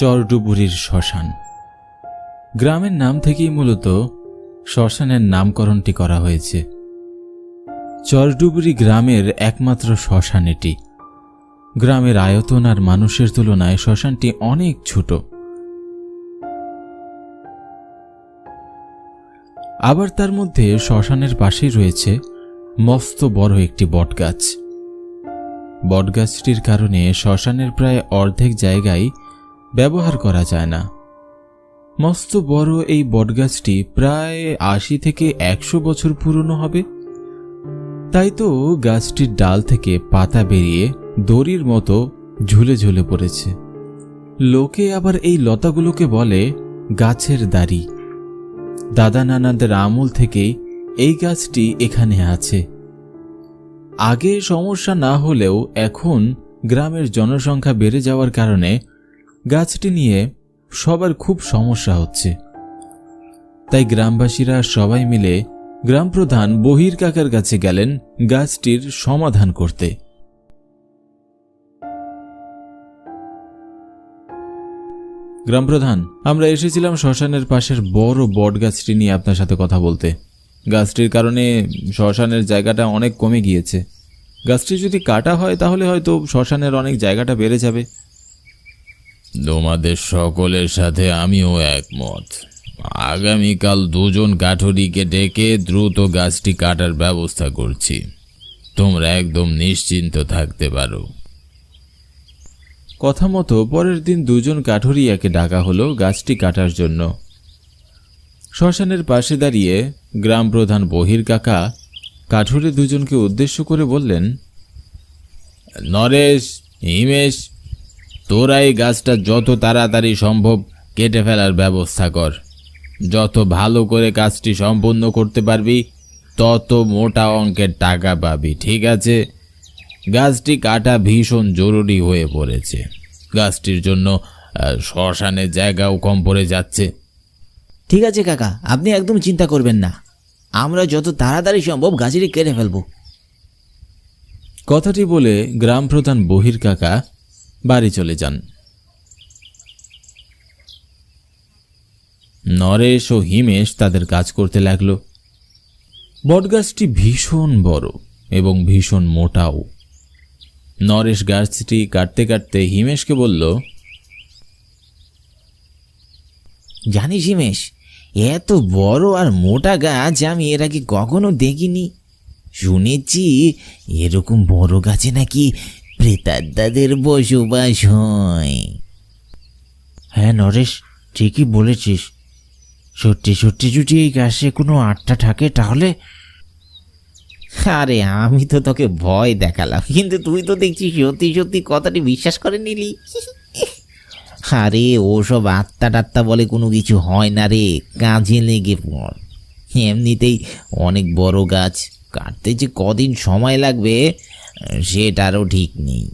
চরডুবুরির শ্মশান। গ্রামের নাম থেকেই মূলত শ্মশানের নামকরণটি করা হয়েছে। চরডুবুরি গ্রামের একমাত্র শ্মশান এটি। গ্রামের আয়তন আর মানুষের তুলনায় শ্মশানটি অনেক ছোট। আবার তার মধ্যে শ্মশানের পাশেই রয়েছে মস্ত বড় একটি বটগাছ। বটগাছটির কারণে শ্মশানের প্রায় অর্ধেক জায়গায় ব্যবহার করা যায় না। মস্ত বড় এই বটগাছটি প্রায় ৮০ থেকে ১০০ বছর পুরনো হবে। তাই তো গাছটির ডাল থেকে পাতা বেরিয়ে দড়ির মতো ঝুলে ঝুলে পড়েছে। লোকে আবার এই লতাগুলোকে বলে গাছের দাড়ি। দাদা নানাদের আমল থেকেই এই গাছটি এখানে আছে। আগে সমস্যা না হলেও এখন গ্রামের জনসংখ্যা বেড়ে যাওয়ার কারণে গাছটি নিয়ে সবার খুব সমস্যা হচ্ছে। তাই গ্রামবাসীরা সবাই মিলে গ্রাম প্রধান বহির কাকার কাছে গেলেন গাছটির সমাধান করতে। গ্রাম প্রধান, আমরা এসেছিলাম শ্মশানের পাশের বড় বট গাছটি নিয়ে আপনার সাথে কথা বলতে। গাছটির কারণে শ্মশানের জায়গাটা অনেক কমে গিয়েছে। গাছটি যদি কাটা হয় তাহলে হয়তো শ্মশানের অনেক জায়গাটা বেড়ে যাবে। তোমাদের সকলের সাথে আমিও একমত। আগামীকাল ২ জন কাঠুরিকে ডেকে দ্রুত গাছটি কাটার ব্যবস্থা করছি। তোমরা একদম নিশ্চিন্ত থাকতে পারো। কথা মতো পরের দিন ২ জন কাঠুরিয়াকে ডাকা হলো গাছটি কাটার জন্য। শ্মশানের পাশে দাঁড়িয়ে গ্রাম প্রধান বহির কাকা কাঠুরে ২ জনকে উদ্দেশ্য করে বললেন, নরেশ, হিমেশ, তোরা এই গাছটা যত তাড়াতাড়ি সম্ভব কেটে ফেলার ব্যবস্থা কর। যত ভালো করে কাজটি সম্পূর্ণ করতে পারবি তত মোটা অঙ্কের টাকা পাবি, ঠিক আছে? গাছটি কাটা ভীষণ জরুরি হয়ে পড়েছে। গাছটির জন্য শ্মশানের জায়গাও কম পড়ে যাচ্ছে। ঠিক আছে কাকা, আপনি একদম চিন্তা করবেন না। আমরা যত তাড়াতাড়ি সম্ভব গাছটি কেটে ফেলব। কথাটি বলে গ্রাম প্রধান বহির কাকা বাড়ি চলে যান। নরেশ ও হিমেশ তাদের কাজ করতে লাগলো। বটগাছটি ভীষণ বড় এবং ভীষণ মোটাও। নরেশ গাছটি কাটতে কাটতে হিমেশকে বলল, জানিস হিমেশ, এত বড় আর মোটা গাছ আমি এর আগে কখনো দেখিনি। শুনেছি এরকম বড় গাছে নাকি প্রেতাত্মাদের বসবাস হয়। হ্যাঁ নরেশ, ঠিকই বলেছিস। সত্যি সত্যি যদি এই গাছে কোনো আত্মা থাকে তাহলে... আরে আমি তো তোকে ভয় দেখালাম, কিন্তু তুই তো দেখছিস সত্যি সত্যি কথাটি বিশ্বাস করে নিলি। আরে ওসব আত্মা টাত্মা বলে কোনো কিছু হয় না রে, কাজে লেগে পড়। এমনিতেই অনেক বড় গাছ, কাটতে যে কদিন সময় লাগবে সেটারও ঠিক নেই।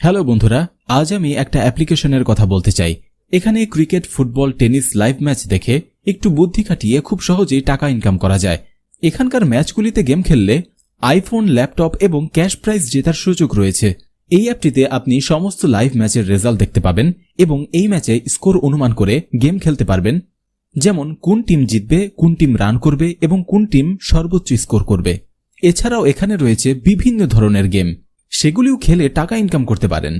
হ্যালো বন্ধুরা, আজ আমি একটা অ্যাপ্লিকেশনের কথা বলতে চাই। এখানে cricket, football, tennis live match দেখে একটু বুদ্ধি খাটিয়ে খুব সহজেই টাকা ইনকাম করা যায়। এখানকার ম্যাচগুলিতে গেম খেললে আইফোন, ল্যাপটপ এবং ক্যাশ প্রাইজ জেতার সুযোগ রয়েছে। এই অ্যাপটিতে আপনি সমস্ত লাইভ ম্যাচের রেজাল্ট দেখতে পাবেন এবং এই ম্যাচে স্কোর অনুমান করে গেম খেলতে পারবেন, যেমন কোন টিম জিতবে, কোন টিম রান করবে এবং কোন টিম সর্বোচ্চ স্কোর করবে। এছাড়াও এখানে রয়েছে বিভিন্ন ধরনের গেম, সেগুলিও খেলে টাকা ইনকাম করতে পারেন।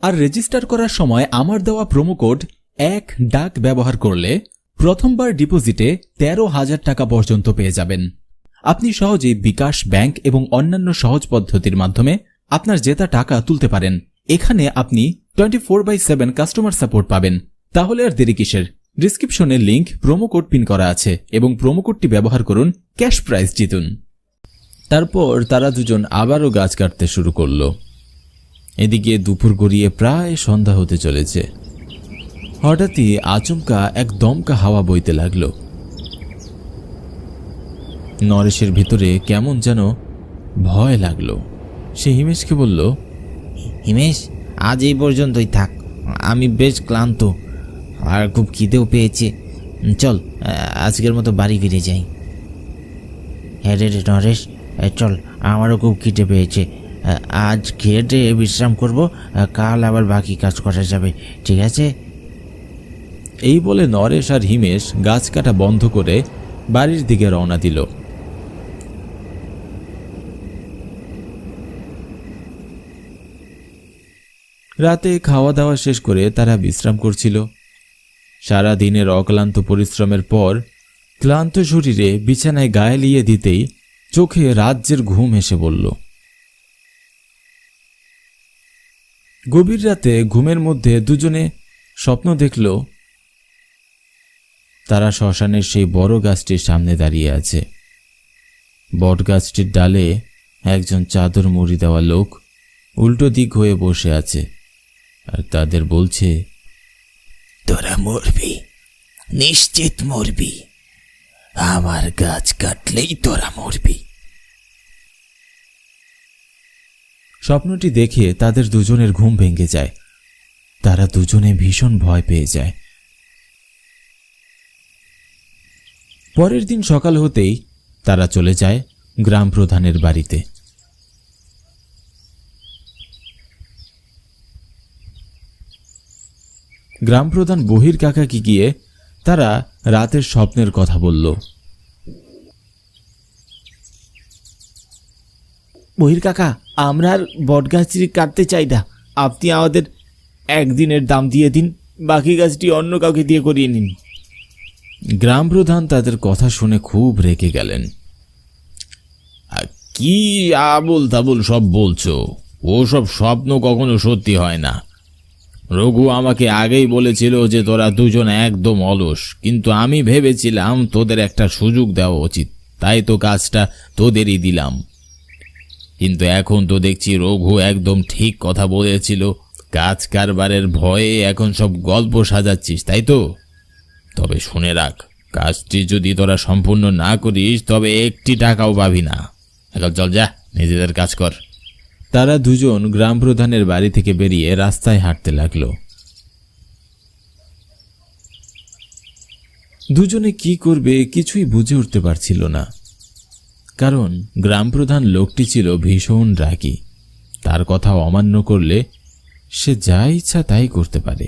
আর রেজিস্টার করার সময় আমার দেওয়া প্রোমো কোড ১ ডাক ব্যবহার করলে প্রথমবার ডিপোজিটে ১৩,০০০ টাকা পর্যন্ত পেয়ে যাবেন। আপনি সহজেই বিকাশ, ব্যাংক এবং অন্যান্য সহজ পদ্ধতির মাধ্যমে আপনার জেতা টাকা তুলতে পারেন। এখানে আপনি 24/7 কাস্টমার সাপোর্ট পাবেন। তাহলে আর দেরি কিসের? ডিসক্রিপশনে লিংক, প্রোমো কোড পিন করা আছে এবং প্রোমো কোডটি ব্যবহার করুন, ক্যাশ প্রাইজ জিতুন। তারপর তারা ২ জন আবারও গাছ কাটতে শুরু করল। এদিকে দুপুর গড়িয়ে প্রায় সন্ধ্যা হতে চলেছে। হঠাৎই আচমকা এক দমকা হাওয়া বইতে লাগল। নরেশের ভিতরে কেমন যেন ভয় লাগলো। সে হিমেশকে বলল, হিমেশ, আজ এই পর্যন্তই থাক, আমি বেশ ক্লান্ত আর খুব খিদেও পেয়েছে। চল আজকের মতো বাড়ি ফিরে যাই। হ্যাঁ রে নরেশ, চল, আমারও খুব খিদে পেয়েছে, আজ খেয়ে বিশ্রাম করব, কাল আবার বাকি কাজ করা যাবে, ঠিক আছে? এই বলে নরেশ আর হিমেশ গাছ কাটা বন্ধ করে বাড়ির দিকে রওনা দিল। রাতে খাওয়া দাওয়া শেষ করে তারা বিশ্রাম করছিল। সারা দিনের অক্লান্ত পরিশ্রমের পর ক্লান্ত শরীরে বিছানায় গায়ে লিয়ে দিতেই চোখে রাজ্যের ঘুম এসে বলল। গভীর রাতে ঘুমের মধ্যে দুজনে স্বপ্ন দেখল তারা শ্মশানের সেই বড় গাছটির সামনে দাঁড়িয়ে আছে। বট গাছটির ডালে একজন চাদর মুড়ি দেওয়া লোক উল্টো দিক হয়ে বসে আছে আর তাদের বলছে, তোরা মরবি, নিশ্চিত মরবি, আমার গাছ কাটলেই তোরা মরবি। স্বপ্নটি দেখে তাদের দুজনের ঘুম ভেঙে যায়। তারা দুজনে ভীষণ ভয় পেয়ে যায়। পরের দিন সকাল হতেই তারা চলে যায় গ্রাম প্রধানের বাড়িতে। গ্রাম প্রধান বহির কাকাকে গিয়ে তারা রাতের স্বপ্নের কথা বলল। বহির কাকা, আমরা আর বটগাছটি কাটতে চাই না, আপনি আমাদের একদিনের দাম দিয়ে দিন, বাকি গাছটি অন্য কাউকে দিয়ে করিয়ে নিন। গ্রাম প্রধান তাদের কথা শুনে খুব রেগে গেলেন। কি আবল তাবল সব বলছো? ও সব স্বপ্ন কখনো সত্যি হয় না। রঘু আমাকে আগেই বলেছিল যে তোরা দুজন একদম অলস, কিন্তু আমি ভেবেছিলাম তোদের একটা সুযোগ দেওয়া উচিত, তাই তো কাজটা তোদেরই দিলাম। কিন্তু এখন তো দেখছি রঘু একদম ঠিক কথা বলেছিল। কাজ কারবারের ভয়ে এখন সব গল্প সাজাচ্ছিস, তাই তো? তবে শুনে রাখ, কাজটি যদি তোরা সম্পূর্ণ না করিস তবে একটি টাকাও পাবি না। এখন চল, যা, নিজেদের কাজ কর। তারা দুজন গ্রাম প্রধানের বাড়ি থেকে বেরিয়ে রাস্তায় হাঁটতে লাগল। দুজনে কি করবে কিছুই বুঝে উঠতে পারছিল না, কারণ গ্রাম প্রধান লোকটি ছিল ভীষণ রাগী। তার কথা অমান্য করলে সে যা ইচ্ছা তাই করতে পারে।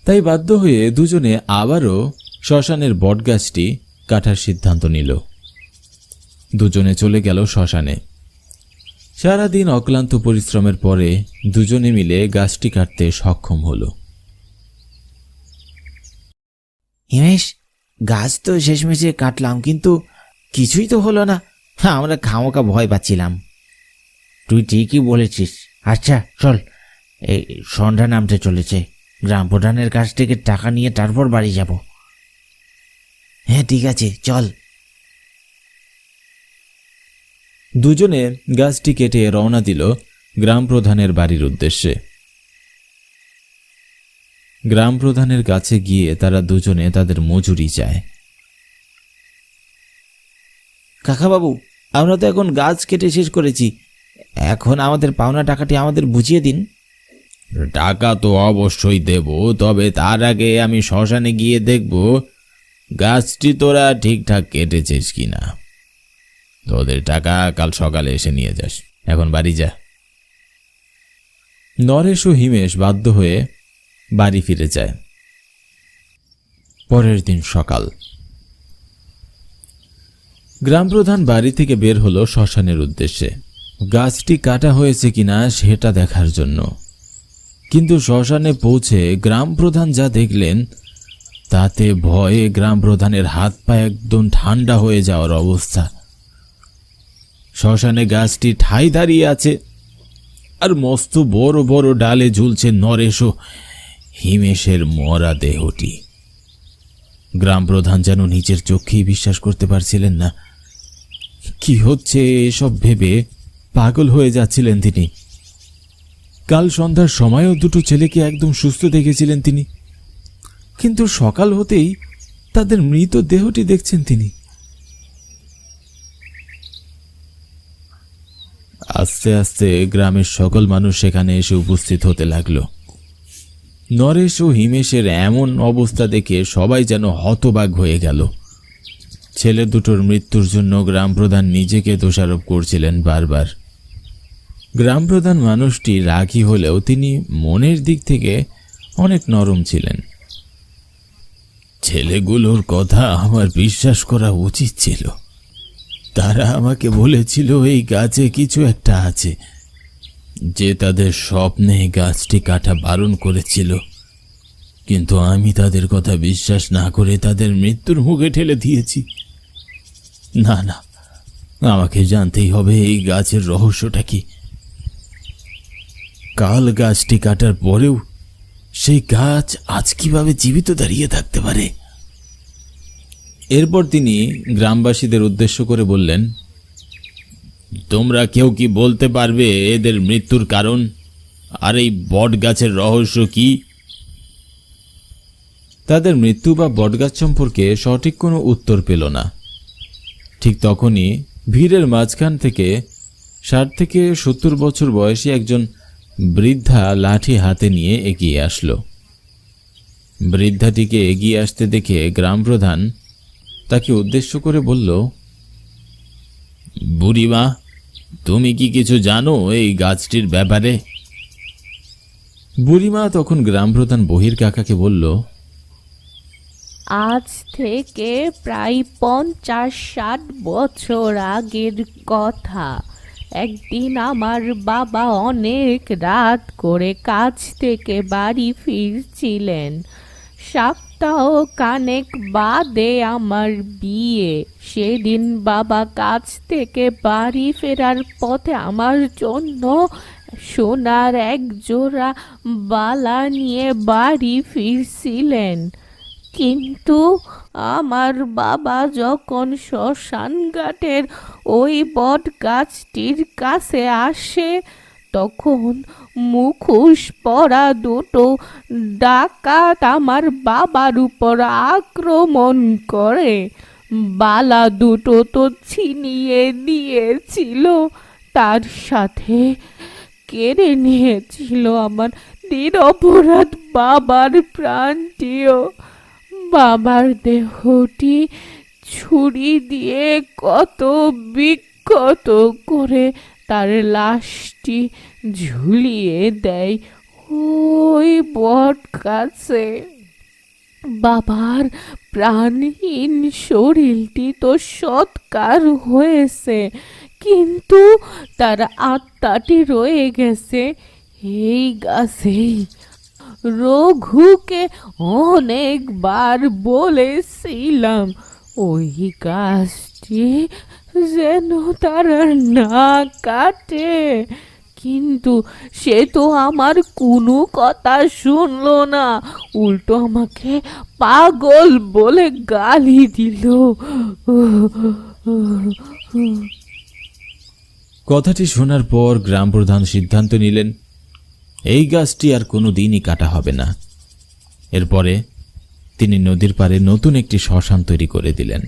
তাই বাধ্য হয়ে দুজনে আবারও শ্মশানের বটগাছটি কাটার সিদ্ধান্ত নিল। দুজনে চলে গেল শ্মশানে। সারাদিন অক্লান্ত পরিশ্রমের পরে দুজনে মিলে গাছটি কাটতে সক্ষম হলো। হিমেশ, গাছ তো শেষমেশে কাটলাম, কিন্তু কিছুই তো হলো না। আমরা খামোকা ভয় পাচ্ছিলাম। তুই ঠিকই বলেছিস। আচ্ছা চল, এই সন্ধ্যা নামতে চলেছে, গ্রাম প্রধানের কাছ থেকে টাকা নিয়ে তারপর বাড়ি যাব। হ্যাঁ ঠিক আছে, চল। দুজনে গাছটি কেটে রওনা দিল গ্রাম প্রধানের বাড়ির উদ্দেশ্যে। গ্রাম প্রধানের কাছে গিয়ে তারা দুজনে তাদের মজুরি চায়। কাকাবাবু, আমরা তো এখন গাছ কেটে শেষ করেছি, এখন আমাদের পাওনা টাকাটি আমাদের বুঝিয়ে দিন। টাকা তো অবশ্যই দেব, তবে তার আগে আমি শ্মশানে গিয়ে দেখব গাছটি তোরা ঠিকঠাক কেটেছিস কিনা। তোদের টাকা কাল সকালে এসে নিয়ে যাস। এখন বাড়ি যা। নরেশ ও হিমেশ বাধ্য হয়ে বাড়ি ফিরে যায়। পরের দিন সকাল। গ্রাম প্রধান বাড়ি থেকে বের হলো শ্মশানের উদ্দেশ্যে, গাছটি কাটা হয়েছে কিনা সেটা দেখার জন্য। কিন্তু শ্মশানে পৌঁছে গ্রাম প্রধান যা দেখলেন তাতে ভয়ে গ্রাম প্রধানের হাত পা একদম ঠান্ডা হয়ে যাওয়ার অবস্থা। শ্মশানে গাছটি ঠাই দাঁড়িয়ে আছে, আর মস্ত বড় বড় ডালে ঝুলছে নরেশ ও হিমেশের মরা দেহটি। গ্রাম প্রধান যেন নিজের চোখেই বিশ্বাস করতে পারছিলেন না। কি হচ্ছে এসব ভেবে পাগল হয়ে যাচ্ছিলেন তিনি। কাল সন্ধ্যার সময়ও দুটো ছেলেকে একদম সুস্থ দেখেছিলেন তিনি, কিন্তু সকাল হতেই তাদের মৃত দেহটি দেখছেন তিনি। আস্তে আস্তে গ্রামের সকল মানুষ সেখানে এসে উপস্থিত হতে লাগলো। নরেশ ও হিমেশের এমন অবস্থা দেখে সবাই যেন হতবাক হয়ে গেল। ছেলে দুটোর মৃত্যুর জন্য গ্রাম প্রধান নিজেকে দোষারোপ করছিলেন বারবার। গ্রাম প্রধান মানুষটি রাগী হলেও তিনি মনের দিক থেকে অনেক নরম ছিলেন। ছেলেগুলোর কথা আমার বিশ্বাস করা উচিত ছিল। তারা আমাকে বলেছিল এই গাছে কিছু একটা আছে, যে তাদের স্বপ্নে গাছটি কাটা বারণ করেছিল। কিন্তু আমি তাদের কথা বিশ্বাস না করে তাদের মৃত্যুর মুখে ঠেলে দিয়েছি। না না, আমাকে জানতেই হবে এই গাছের রহস্যটা কি। কাল গাছটি কাটার পরেও সেই গাছ আজ কিভাবে জীবিত দাঁড়িয়ে থাকতে পারে? এরপর তিনি গ্রামবাসীদের উদ্দেশ্য করে বললেন, তোমরা কেউ কি বলতে পারবে এদের মৃত্যুর কারণ আর এই বট গাছের রহস্য কি? তাদের মৃত্যু বা বটগাছ সম্পর্কে সঠিক কোনো উত্তর পেল না। ঠিক তখনই ভিড়ের মাঝখান থেকে 60 থেকে 70 বছর বয়সী একজন বৃদ্ধা লাঠি হাতে নিয়ে এগিয়ে আসলো। বৃদ্ধাটিকে এগিয়ে আসতে দেখে গ্রাম প্রধান তাকে উদ্দেশ্য করে বলল, বুড়িমা, তুমি কি কিছু জানো এই গাছটির ব্যাপারে? বুড়িমা তখন গ্রাম প্রধান বহির কাকাকে বলল, আজ থেকে প্রায় 50-60 বছর আগের কথা। একদিন আমার বাবা অনেক রাত করে কাজ থেকে বাড়ি ফিরছিলেন। সপ্তাহ কানেক বাদে আমার বিয়ে। সেদিন বাবা কাজ থেকে বাড়ি ফেরার পথে আমার জন্য সোনার এক জোড়া বালা নিয়ে বাড়ি ফিরছিলেন। কিন্তু আমার বাবা যখন শ্মশান ঘাটের ওই বট গাছটির কাছে আসে, তখন মুখোশ পরা দুটো ডাকাত আমার বাবার উপর আক্রমণ করে। বালা দুটো তো ছিনিয়ে দিয়েছিল, তার সাথে কেড়ে নিয়েছিল আমার নিরপরাধ বাবার প্রাণটিও। বাবার দেহটি ছুরি দিয়ে কত বিক্ষত করে তার লাশটি ঝুলিয়ে দেয় ওই বট গাছে। বাবার প্রাণহীন শরীরটি তো সৎকার হয়েছে, কিন্তু তার আত্মাটি রয়ে গেছে এই গাছেই। রঘুকে অনেকবার বলেছিলাম ওই গাছটি যেন তারা না কাটে, কিন্তু সে তো আমার কোনো কথা শুনলো না, উল্টো আমাকে পাগল বলে গালি দিল। কথাটি শোনার পর গ্রাম প্রধান সিদ্ধান্ত নিলেন এই গাছটি আর কোনো দিনই কাটা হবে না। এরপরে তিনি নদীর পাড়ে নতুন একটি শ্মশান তৈরি করে দিলেন।